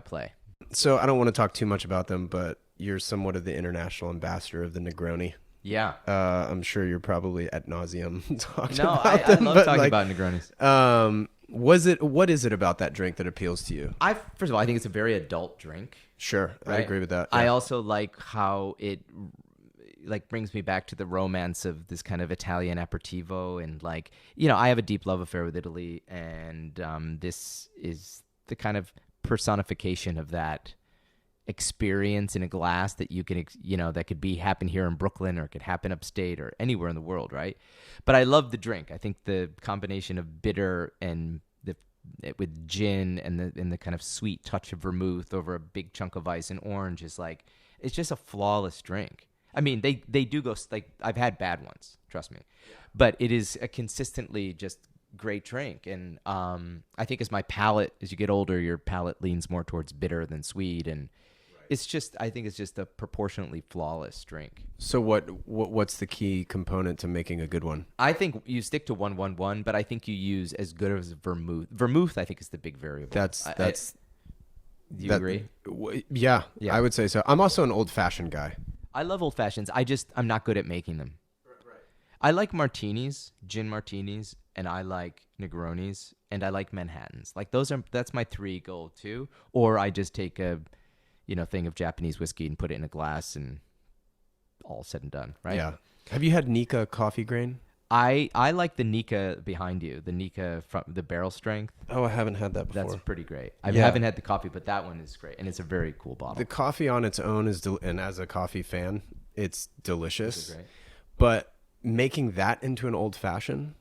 play.
So I don't want to talk too much about them, but you're somewhat of the international ambassador of the Negroni.
Yeah.
I'm sure you're probably ad nauseum talking
about
them.
I love talking about Negronis.
What is it about that drink that appeals to you?
First of all, I think it's a very adult drink.
Sure. Right? I agree with that.
Yeah. I also like how it brings me back to the romance of this kind of Italian aperitivo, and I have a deep love affair with Italy, and this is the kind of personification of that experience in a glass that you can, that could happen here in Brooklyn, or it could happen upstate or anywhere in the world, right? But I love the drink. I think the combination of bitter and with gin and the kind of sweet touch of vermouth over a big chunk of ice and orange is it's just a flawless drink. I mean, they do go, I've had bad ones, trust me, but it is a consistently just great drink. And I think as you get older, your palate leans more towards bitter than sweet, and I think it's just a proportionately flawless drink.
So what's the key component to making a good one?
I think you stick to 1-1-1, but I think you use as good as vermouth. Vermouth, I think, is the big variable. Do you agree?
Yeah, I would say so. I'm also an old-fashioned guy.
I love old fashions. I'm not good at making them. Right. I like martinis, gin martinis, and I like Negronis, and I like Manhattans. That's my 3 go-to. Or I just take a thing of Japanese whiskey and put it in a glass, and all said and done, right?
Yeah. Have you had Nika coffee grain?
I like the Nika behind you, the Nika from the barrel strength.
Oh, I haven't had that before.
That's pretty great. I haven't had the coffee, but that one is great, and it's a very cool bottle.
The coffee on its own and as a coffee fan, it's delicious.
This is great.
But making that into an old fashioned,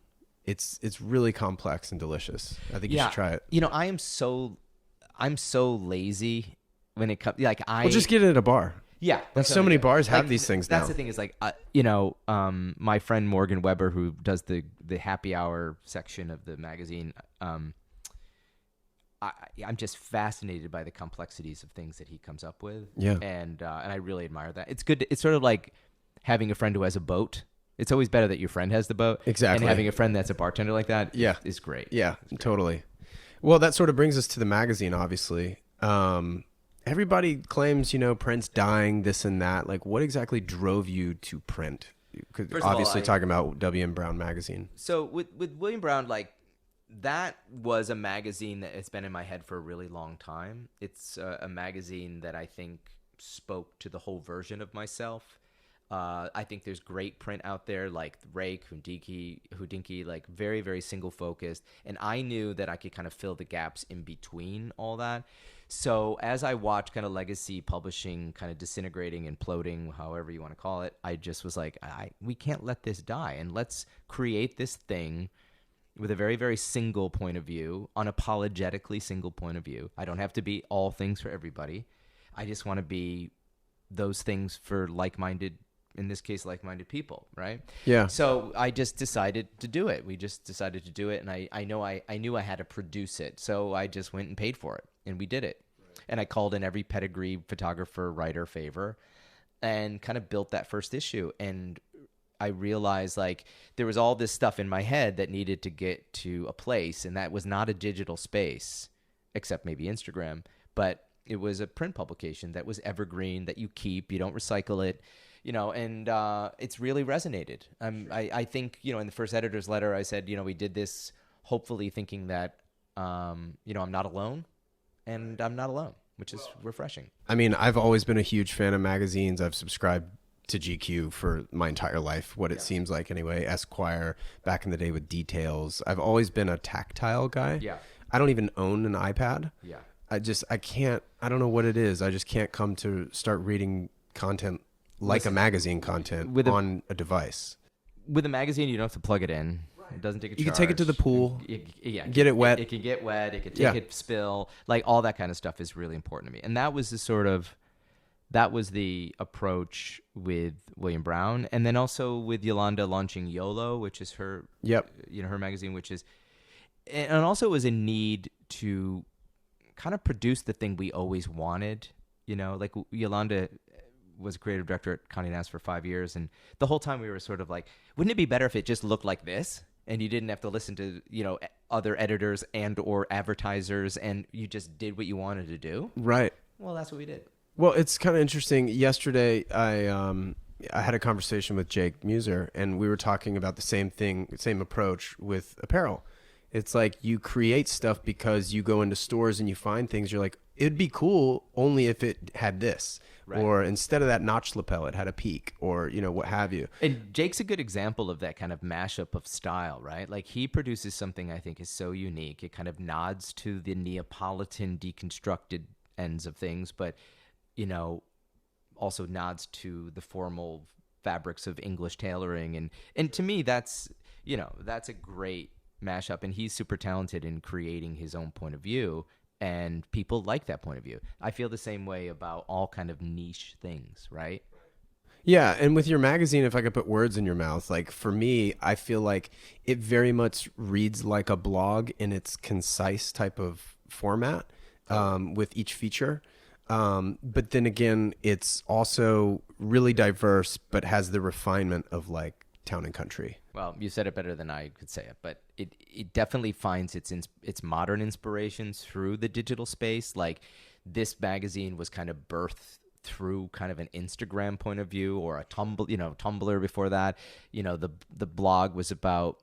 it's really complex and delicious. I think you should try it.
I'm so lazy when it comes.
Well, just get it at a bar.
Yeah,
so many bars have these things now.
That's the thing is my friend Morgan Weber, who does the happy hour section of the magazine, I'm just fascinated by the complexities of things that he comes up with.
Yeah,
and I really admire that. It's good. It's sort of like having a friend who has a boat. It's always better that your friend has the boat.
Exactly.
And having a friend that's a bartender like that is great.
Yeah, totally. Well, that sort of brings us to the magazine, obviously. Everybody claims, Print's dying, this and that. What exactly drove you to print? Obviously, talking about W.M. Brown magazine.
So with William Brown, that was a magazine that has been in my head for a really long time. It's a magazine that I think spoke to the whole version of myself. I think there's great print out there like Rake, Houdinki, like very, very single focused. And I knew that I could kind of fill the gaps in between all that. So as I watched kind of legacy publishing kind of disintegrating, imploding, however you want to call it, I just was like, we can't let this die. And let's create this thing with a very, very single point of view, unapologetically single point of view. I don't have to be all things for everybody. I just want to be those things for like-minded, in this case, like-minded people, right?
Yeah.
So I just decided to do it. We just decided to do it, and I knew I had to produce it. So I just went and paid for it, and we did it. Right. And I called in every pedigree photographer, writer, favor, and kind of built that first issue. And I realized like there was all this stuff in my head that needed to get to a place, and that was not a digital space, except maybe Instagram, but it was a print publication that was evergreen, that you keep, you don't recycle it, and it's really resonated. I think, in the first editor's letter, I said, we did this hopefully thinking that, I'm not alone, and I'm not alone, which is refreshing.
I mean, I've always been a huge fan of magazines. I've subscribed to GQ for my entire life, what it seems like anyway. Esquire, back in the day with Details. I've always been a tactile guy.
Yeah.
I don't even own an iPad.
Yeah.
I don't know what it is. I just can't come to start reading content like a magazine content on a device.
With a magazine, you don't have to plug it in. It doesn't take a charge.
You can take it to the pool, get it wet.
It can get wet. It can take it, spill. Like all that kind of stuff is really important to me. And that was the approach with William Brown. And then also with Yolanda launching YOLO, which is her, her magazine, which is, and also it was a need to kind of produce the thing we always wanted. Like Yolanda was a creative director at Condé Nast for 5 years, and the whole time we were sort of like, wouldn't it be better if it just looked like this, and you didn't have to listen to other editors and or advertisers, and you just did what you wanted to do?
Right.
Well, that's what we did.
Well, it's kind of interesting. Yesterday, I had a conversation with Jake Muser, and we were talking about the same thing, same approach with apparel. It's like you create stuff because you go into stores and you find things. You're like, it'd be cool only if it had this. Right. Or instead of that notch lapel, it had a peak, or, what have you.
And Jake's a good example of that kind of mashup of style, right? Like he produces something I think is so unique. It kind of nods to the Neapolitan deconstructed ends of things, but, also nods to the formal fabrics of English tailoring. And to me, that's a great mashup. And he's super talented in creating his own point of view. And people like that point of view. I feel the same way about all kind of niche things, right?
Yeah, and with your magazine, if I could put words in your mouth, like for me, I feel like it very much reads like a blog in its concise type of format with each feature. But then again, it's also really diverse, but has the refinement of like Town and Country.
Well, you said it better than I could say it, but it definitely finds its modern inspirations through the digital space. Like this magazine was kind of birthed through kind of an Instagram point of view, or a Tumblr before that. The blog was about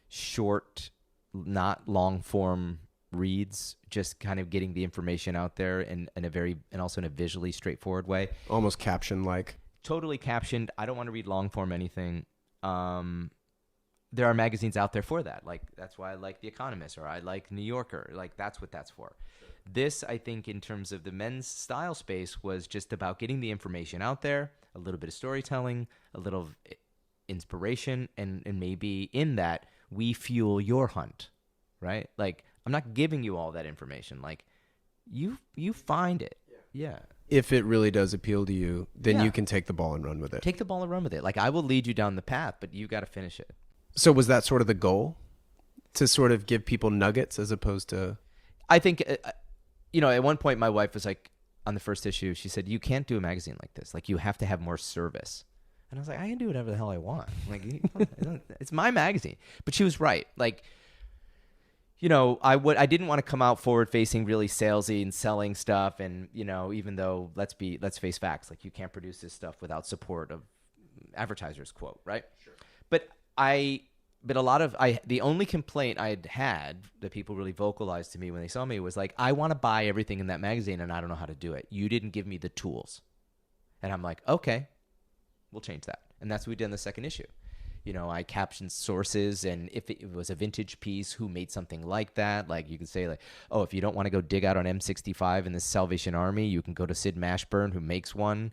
short, not long form reads, just kind of getting the information out there and also in a visually straightforward way.
Almost caption like.
Totally captioned. I don't want to read long form anything. There are magazines out there for that. Like that's why I like The Economist, or I like New Yorker. Like that's what that's for. This, I think, in terms of the men's style space, was just about getting the information out there, a little bit of storytelling, a little inspiration, and maybe in that we fuel your hunt, right? Like I'm not giving you all that information. Like you find it. Yeah.
If it really does appeal to you, then you can take the ball and run with it.
Take the ball and run with it. Like I will lead you down the path, but you got to finish it.
So was that sort of the goal, to sort of give people nuggets as opposed to?
I think, at one point my wife was like, on the first issue, she said, you can't do a magazine like this. Like you have to have more service. And I was like, I can do whatever the hell I want. Like it's my magazine. But she was right. Like, I didn't want to come out forward facing, really salesy and selling stuff. And, even though let's face facts, like you can't produce this stuff without support of advertisers, quote, right? Sure. But the only complaint I had that people really vocalized to me when they saw me was like, I want to buy everything in that magazine and I don't know how to do it. You didn't give me the tools. And I'm like, okay, we'll change that. And that's what we did in the second issue. I captioned sources, and if it was a vintage piece, who made something like that. Like you could say like, oh, if you don't want to go dig out on M65 in the Salvation Army, you can go to Sid Mashburn, who makes one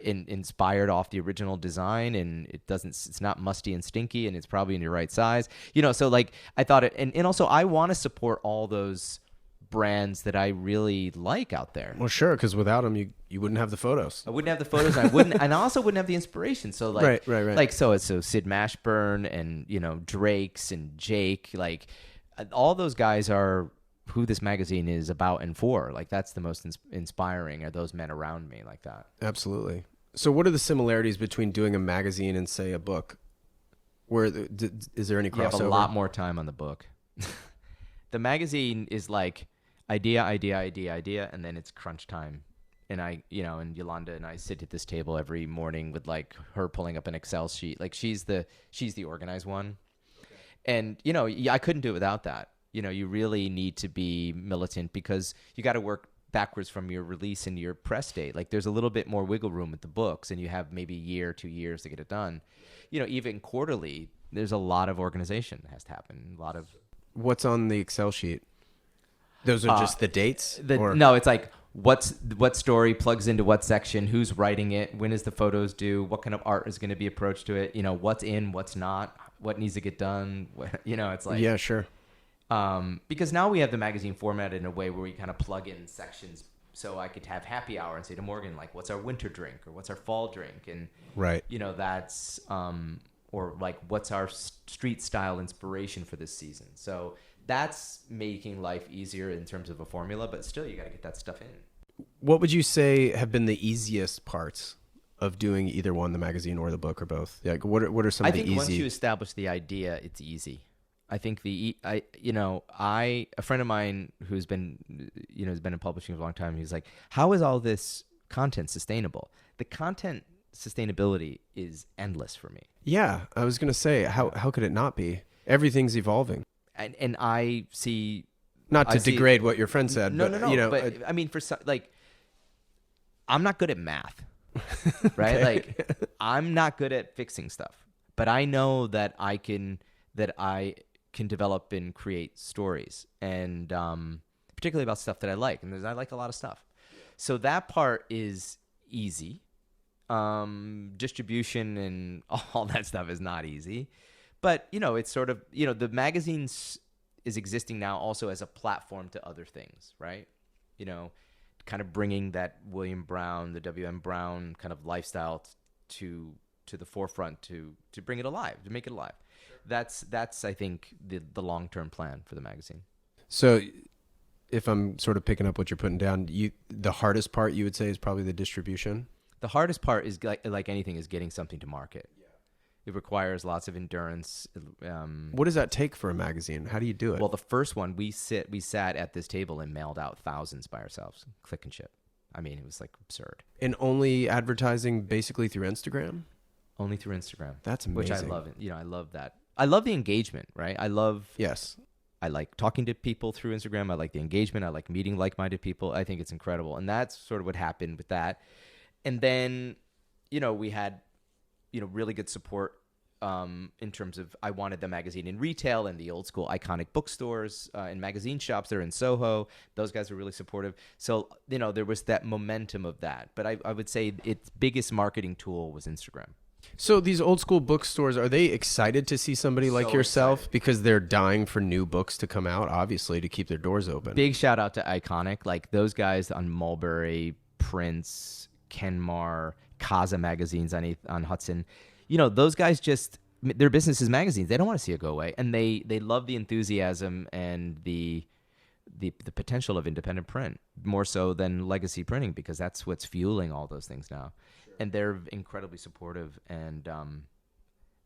inspired off the original design, and it's not musty and stinky, and it's probably in your right size. So like I thought it, and also I want to support all those brands that I really like out there.
Well, sure, because without them, you wouldn't have the photos.
I wouldn't have the photos. And I also wouldn't have the inspiration. So like,
right.
Like so Sid Mashburn and Drake's and Jake, like all those guys are who this magazine is about and for. Like that's the most inspiring, are those men around me like that.
Absolutely. So what are the similarities between doing a magazine and say a book? Is there any crossover?
You have a lot more time on the book. The magazine is like idea, and then it's crunch time. And and Yolanda and I sit at this table every morning with like her pulling up an Excel sheet. Like she's the organized one. Okay. And I couldn't do it without that. You really need to be militant, because you got to work backwards from your release and your press date. Like there's a little bit more wiggle room with the books, and you have maybe a year, 2 years to get it done. Even quarterly, there's a lot of organization that has to happen. A lot of.
What's on the Excel sheet? Those are just the dates?
No, it's like what story plugs into what section, who's writing it, when is the photos due, what kind of art is going to be approached to it, what's in, what's not, what needs to get done. It's like.
Yeah, sure.
Because now we have the magazine formatted in a way where we kind of plug in sections. So I could have happy hour and say to Morgan, like, what's our winter drink or what's our fall drink? And,
right.
That's, or like, what's our street style inspiration for this season? So that's making life easier in terms of a formula, but still you got to get that stuff in.
What would you say have been the easiest parts of doing either one, the magazine or the book, or both? Like, what are some of the easy?
I think once you establish the idea, it's easy. I think a friend of mine who's been in publishing for a long time, he's like, how is all this content sustainable? The content sustainability is endless for me.
Yeah, I was going to say, how could it not be? Everything's evolving.
And I see...
Not to degrade what your friend said,
no.
But
I mean, for some, like, I'm not good at math, right? Okay. Like, I'm not good at fixing stuff, but I know that I can develop and create stories, and particularly about stuff that I like. And I like a lot of stuff. So that part is easy. Distribution and all that stuff is not easy. But, it's sort of, the magazines is existing now also as a platform to other things, right? Kind of bringing that William Brown, the W.M. Brown kind of lifestyle to the forefront to bring it alive, to make it alive. That's I think the long-term plan for the magazine.
So if I'm sort of picking up what you're putting down, the hardest part you would say is probably the distribution?
The hardest part is like anything is getting something to market. Yeah. It requires lots of endurance.
What does that take for a magazine? How do you do it?
Well, the first one we sat at this table and mailed out thousands by ourselves, click and ship. I mean, it was like absurd.
And only advertising basically through Instagram?
Only through Instagram.
That's amazing.
Which I love. I love that. I love the engagement, right?
Yes.
I like talking to people through Instagram. I like the engagement. I like meeting like-minded people. I think it's incredible. And that's sort of what happened with that. And then, we had, really good support in terms of I wanted the magazine in retail and the old school iconic bookstores and magazine shops that are in Soho. Those guys were really supportive. So, there was that momentum of that. But I would say its biggest marketing tool was Instagram.
So these old school bookstores, are they excited to see somebody like yourself? Excited. Because they're dying for new books to come out, obviously, to keep their doors open.
Big shout out to Iconic. Like those guys on Mulberry, Prince, Kenmar, Kaza magazines on Hudson. Those guys their business is magazines. They don't want to see it go away. And they love the enthusiasm and the potential of independent print more so than legacy printing, because that's what's fueling all those things now. And they're incredibly supportive, and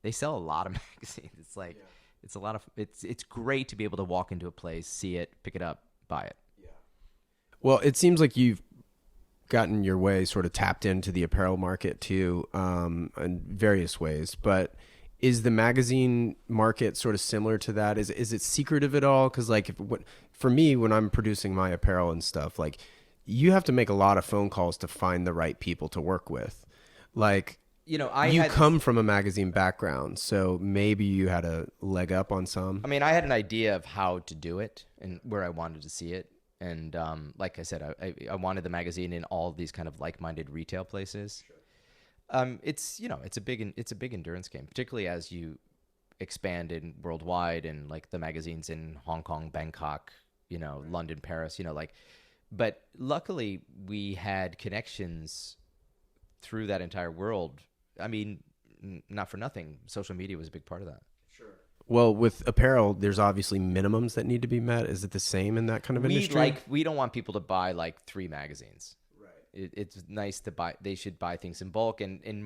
they sell a lot of magazines. It's like it's a lot of it's great to be able to walk into a place, see it, pick it up, buy it. Yeah.
Well, it seems like you've gotten your way sort of tapped into the apparel market too, in various ways. But is the magazine market sort of similar to that? Is it secretive at all? Because for me, when I'm producing my apparel and stuff, like, you have to make a lot of phone calls to find the right people to work with. Like,
you know,
you come from a magazine background, so maybe you had a leg up on some.
I mean, I had an idea of how to do it and where I wanted to see it. And like I said, I wanted the magazine in all of these kind of like-minded retail places. Sure. It's, you know, it's a big endurance game, particularly as you expand in worldwide and like the magazines in Hong Kong, Bangkok, you know, right. London, Paris, you know, like, but luckily we had connections through that entire world. I mean, not for nothing, social media was a big part of that.
Sure. Well, with apparel, there's obviously minimums that need to be met. Is it the same in that kind of industry?
We don't want people to buy like 3 magazines. Right. It's nice to buy. They should buy things in bulk, and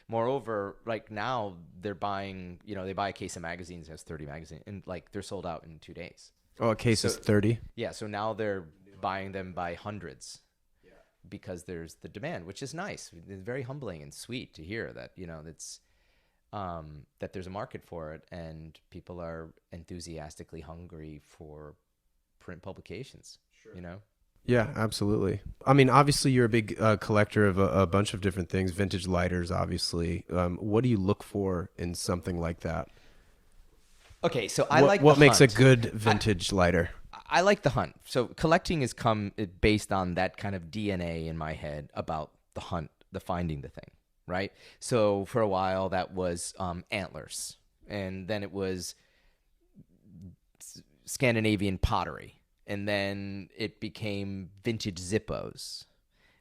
moreover, like now they're buying. You know, they buy a case of magazines, has 30 magazines, and like they're sold out in 2 days.
Oh, a case is 30.
Yeah. So now they're buying them by hundreds. Because there's the demand, which is nice. It's very humbling and sweet to hear that, you know, that's that there's a market for it and people are enthusiastically hungry for print publications. Sure. You know?
Yeah, absolutely. I mean, obviously you're a big collector of a bunch of different things, vintage lighters, obviously. What do you look for in something like that?
Okay, so
what makes a good vintage lighter?
I like the hunt. So collecting has come based on that kind of DNA in my head about the hunt, the finding the thing, right? So for a while that was antlers, and then it was Scandinavian pottery, and then it became vintage Zippos,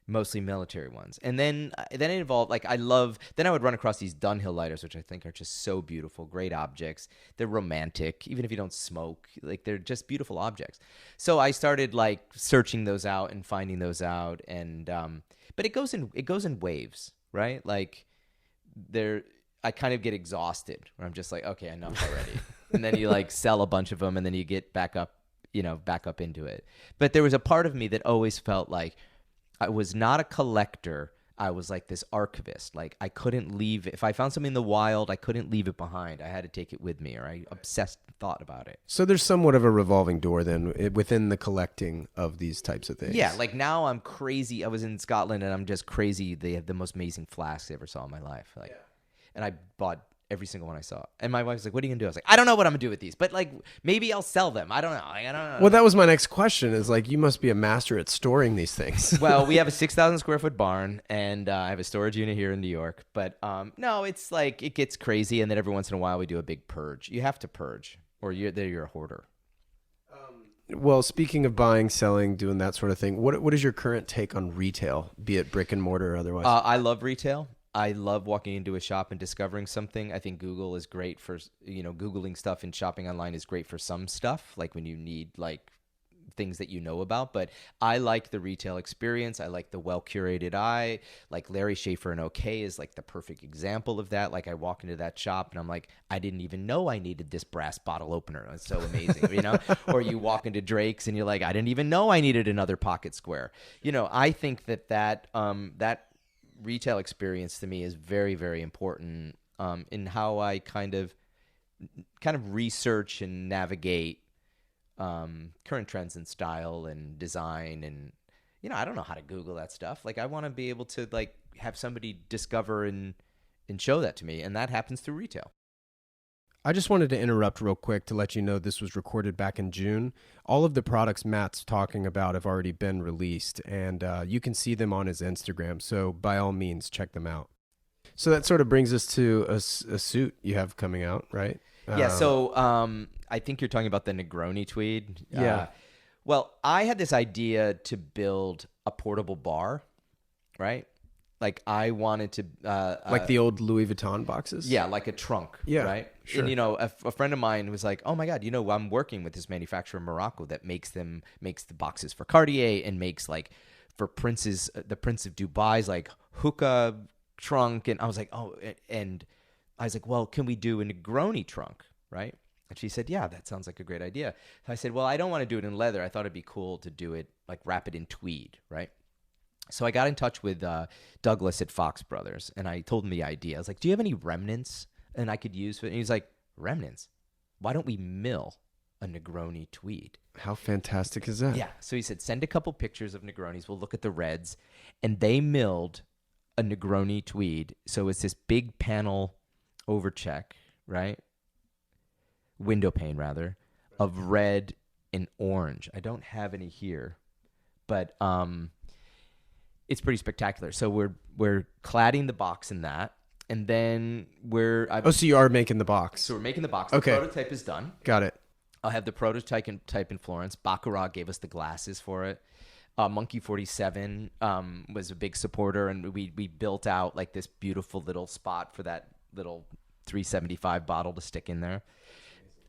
mostly military ones. And then it evolved, like then I would run across these Dunhill lighters, which I think are just so beautiful, great objects. They're romantic, even if you don't smoke, like they're just beautiful objects. So I started like searching those out and finding those out. And, but it goes in waves, right? Like I kind of get exhausted where I'm just like, okay, enough already. And then you like sell a bunch of them and then you get back up into it. But there was a part of me that always felt like, I was not a collector. I was like this archivist. Like I couldn't leave. If I found something in the wild, I couldn't leave it behind. I had to take it with me, or I obsessed thought about it.
So there's somewhat of a revolving door then within the collecting of these types of things.
Yeah, like now I'm crazy. I was in Scotland and I'm just crazy. They have the most amazing flasks I ever saw in my life. Like, yeah. And I bought every single one I saw. And my wife's like, what are you going to do? I was like, I don't know what I'm going to do with these, but like maybe I'll sell them. I don't know. I don't know.
Well, that was my next question is like, you must be a master at storing these things.
Well, we have a 6,000 square foot barn and I have a storage unit here in New York, but no, it's like, it gets crazy. And then every once in a while we do a big purge. You have to purge or you're a hoarder.
Well, speaking of buying, selling, doing that sort of thing, what is your current take on retail, be it brick and mortar or otherwise?
I love retail. I love walking into a shop and discovering something. I think Google is great for, Googling stuff and shopping online is great for some stuff, like when you need like things that you know about. But I like the retail experience. I like the well-curated eye. Like Larry Schaefer and OK is like the perfect example of that. Like I walk into that shop and I'm like, I didn't even know I needed this brass bottle opener. It's so amazing, Or you walk into Drake's and you're like, I didn't even know I needed another pocket square. I think that retail experience to me is very, very important in how I kind of research and navigate current trends in style and design. And I don't know how to Google that stuff. Like I want to be able to like have somebody discover and show that to me, and that happens through retail.
I just wanted to interrupt real quick to let you know this was recorded back in June. All of the products Matt's talking about have already been released, and you can see them on his Instagram. So by all means, check them out. So that sort of brings us to a suit you have coming out, right?
Yeah, so I think you're talking about the Negroni Tweed.
Yeah.
Well, I had this idea to build a portable bar, right? Like I wanted to...
like the old Louis Vuitton boxes?
Yeah, like a trunk,
yeah,
right?
Sure.
And, a friend of mine was like, oh my God, I'm working with this manufacturer in Morocco that makes the boxes for Cartier and makes like for princes, the Prince of Dubai's like hookah trunk. And I was like, well, can we do a Negroni trunk, right? And she said, yeah, that sounds like a great idea. So I said, well, I don't want to do it in leather. I thought it'd be cool to do it, like wrap it in tweed, right? So I got in touch with Douglas at Fox Brothers, and I told him the idea. I was like, do you have any remnants and I could use for it? And he's like, remnants? Why don't we mill a Negroni Tweed?
How fantastic is that?
Yeah. So he said, send a couple pictures of Negronis. We'll look at the reds. And they milled a Negroni Tweed. So it's this big panel overcheck, right? Window pane, rather, of red and orange. I don't have any here, but it's pretty spectacular. So we're cladding the box in that, and then
so you are making the box.
So we're making the box.
Okay.
The prototype is done.
Got it.
I'll have the prototype in Florence. Baccarat gave us the glasses for it. Monkey 47 was a big supporter, and we built out like this beautiful little spot for that little 375 bottle to stick in there.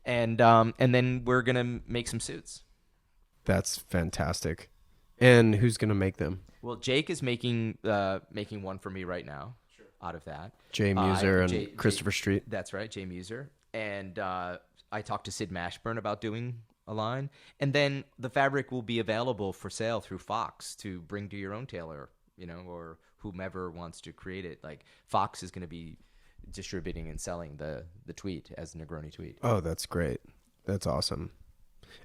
And then we're gonna make some suits.
That's fantastic. And who's gonna make them?
Well, Jake is making one for me right now. Sure. Out of that,
Jay Muser and Christopher Street.
That's right, Jay Muser. And I talked to Sid Mashburn about doing a line, and then the fabric will be available for sale through Fox to bring to your own tailor, or whomever wants to create it. Like Fox is going to be distributing and selling the tweed as Negroni Tweed.
Oh, that's great. That's awesome.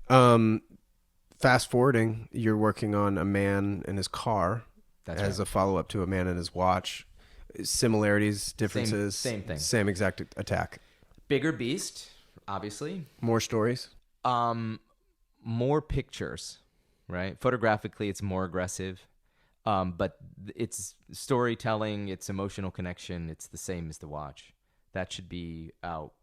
Fast forwarding, you're working on A Man and His Car as a follow-up to A Man and His Watch. Similarities, differences?
Same thing.
Same exact attack.
Bigger beast, obviously.
More stories?
More pictures, right? Photographically, it's more aggressive. But it's storytelling, it's emotional connection. It's the same as the watch. That should be out.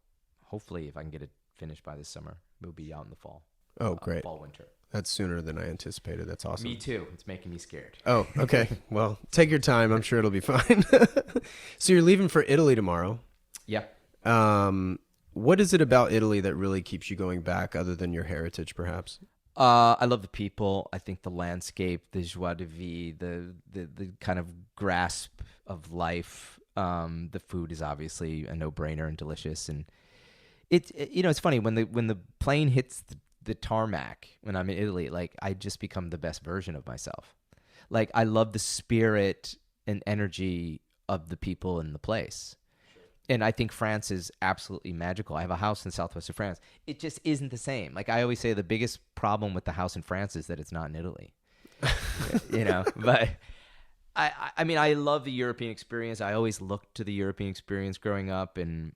Hopefully, if I can get it finished by this summer, it'll be out in the fall.
Oh, great.
Fall, winter.
That's sooner than I anticipated. That's awesome.
Me too. It's making me scared.
Oh, okay. Well, take your time. I'm sure it'll be fine. So you're leaving for Italy tomorrow.
Yeah.
What is it about Italy that really keeps you going back other than your heritage, perhaps?
I love the people. I think the landscape, the joie de vivre, the kind of grasp of life. The food is obviously a no-brainer and delicious. And it's funny when the plane hits the tarmac when I'm in Italy, like I just become the best version of myself. Like I love the spirit and energy of the people in the place. And I think France is absolutely magical. I have a house in the southwest of France. It just isn't the same. Like I always say, the biggest problem with the house in France is that it's not in Italy. But I mean, I love the European experience. I always looked to the European experience growing up, and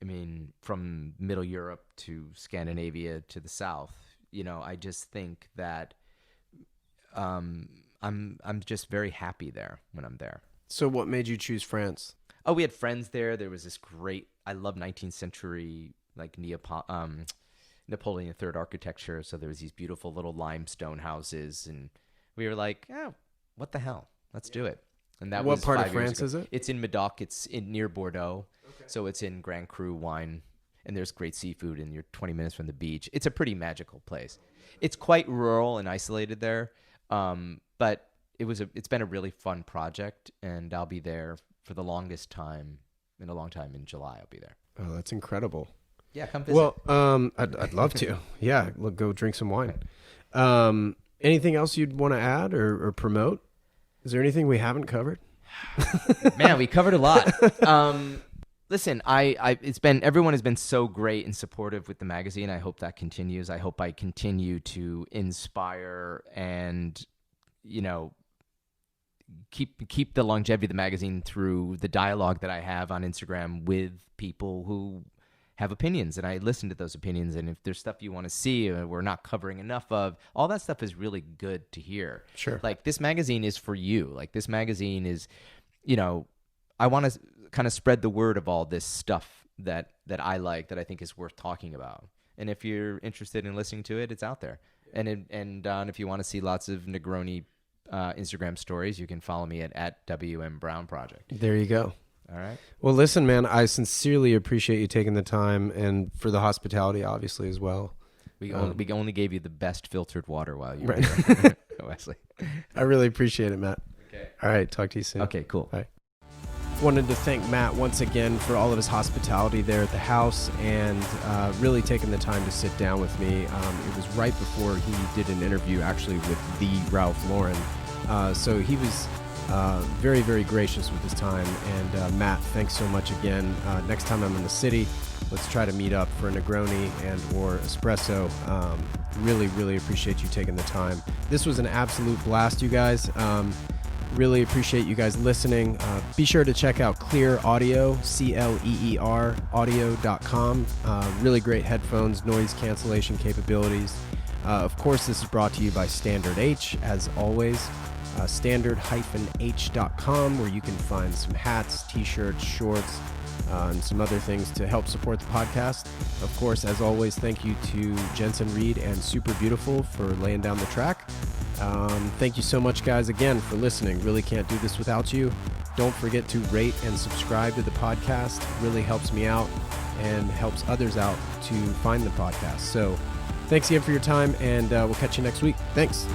I mean, from Middle Europe to Scandinavia to the South. I just think that I'm just very happy there when I'm there.
So what made you choose France?
Oh, we had friends there. There was this I love 19th century, like Napoleon III architecture. So there was these beautiful little limestone houses, and we were like, oh, what the hell? Let's do it. And that
what
was
part
5
of
years
France
ago.
is it?
It's in Medoc. It's near Bordeaux. Okay. So it's in Grand Cru wine, and there's great seafood, and you're 20 minutes from the beach. It's a pretty magical place. It's quite rural and isolated there, but it's been a really fun project, and I'll be there for the longest time in a long time. In July, I'll be there.
Oh, that's incredible.
Yeah, come visit.
Well, I'd love to. Yeah, go drink some wine. Anything else you'd want to add or promote? Is there anything we haven't covered?
Man, we covered a lot. Listen, everyone has been so great and supportive with the magazine. I hope that continues. I hope I continue to inspire and, keep the longevity of the magazine through the dialogue that I have on Instagram with people who have opinions, and I listen to those opinions. And if there's stuff you want to see or we're not covering enough of, all that stuff is really good to hear.
Sure.
Like this magazine is for you. Like this magazine is, I want to kind of spread the word of all this stuff that I like, that I think is worth talking about. And if you're interested in listening to it, it's out there. And if you want to see lots of Negroni Instagram stories, you can follow me at WM Brown Project.
There you go.
All right.
Well, listen, man, I sincerely appreciate you taking the time, and for the hospitality, obviously, as well.
We only gave you the best filtered water while you were
right.
here, Wesley.
I really appreciate it, Matt.
Okay.
All right. Talk to you soon.
Okay, cool.
Bye. Wanted to thank Matt once again for all of his hospitality there at the house, and really taking the time to sit down with me. It was right before he did an interview actually with the Ralph Lauren. So he was very, very gracious with his time. And Matt, thanks so much again. Next time I'm in the city, let's try to meet up for a Negroni and or espresso. Really, really appreciate you taking the time. This was an absolute blast, you guys. Really appreciate you guys listening. Be sure to check out Clear Audio, CLEER audio.com. Really great headphones, noise cancellation capabilities. Of course, this is brought to you by Standard H, as always. Standard-h.com, where you can find some hats, t-shirts, shorts, and some other things to help support the podcast. Of course, as always, thank you to Jensen Reed and Super Beautiful for laying down the track. Thank you so much, guys, again, for listening. Really can't do this without you. Don't forget to rate and subscribe to the podcast. It really helps me out and helps others out to find the podcast. So thanks again for your time, and we'll catch you next week. Thanks.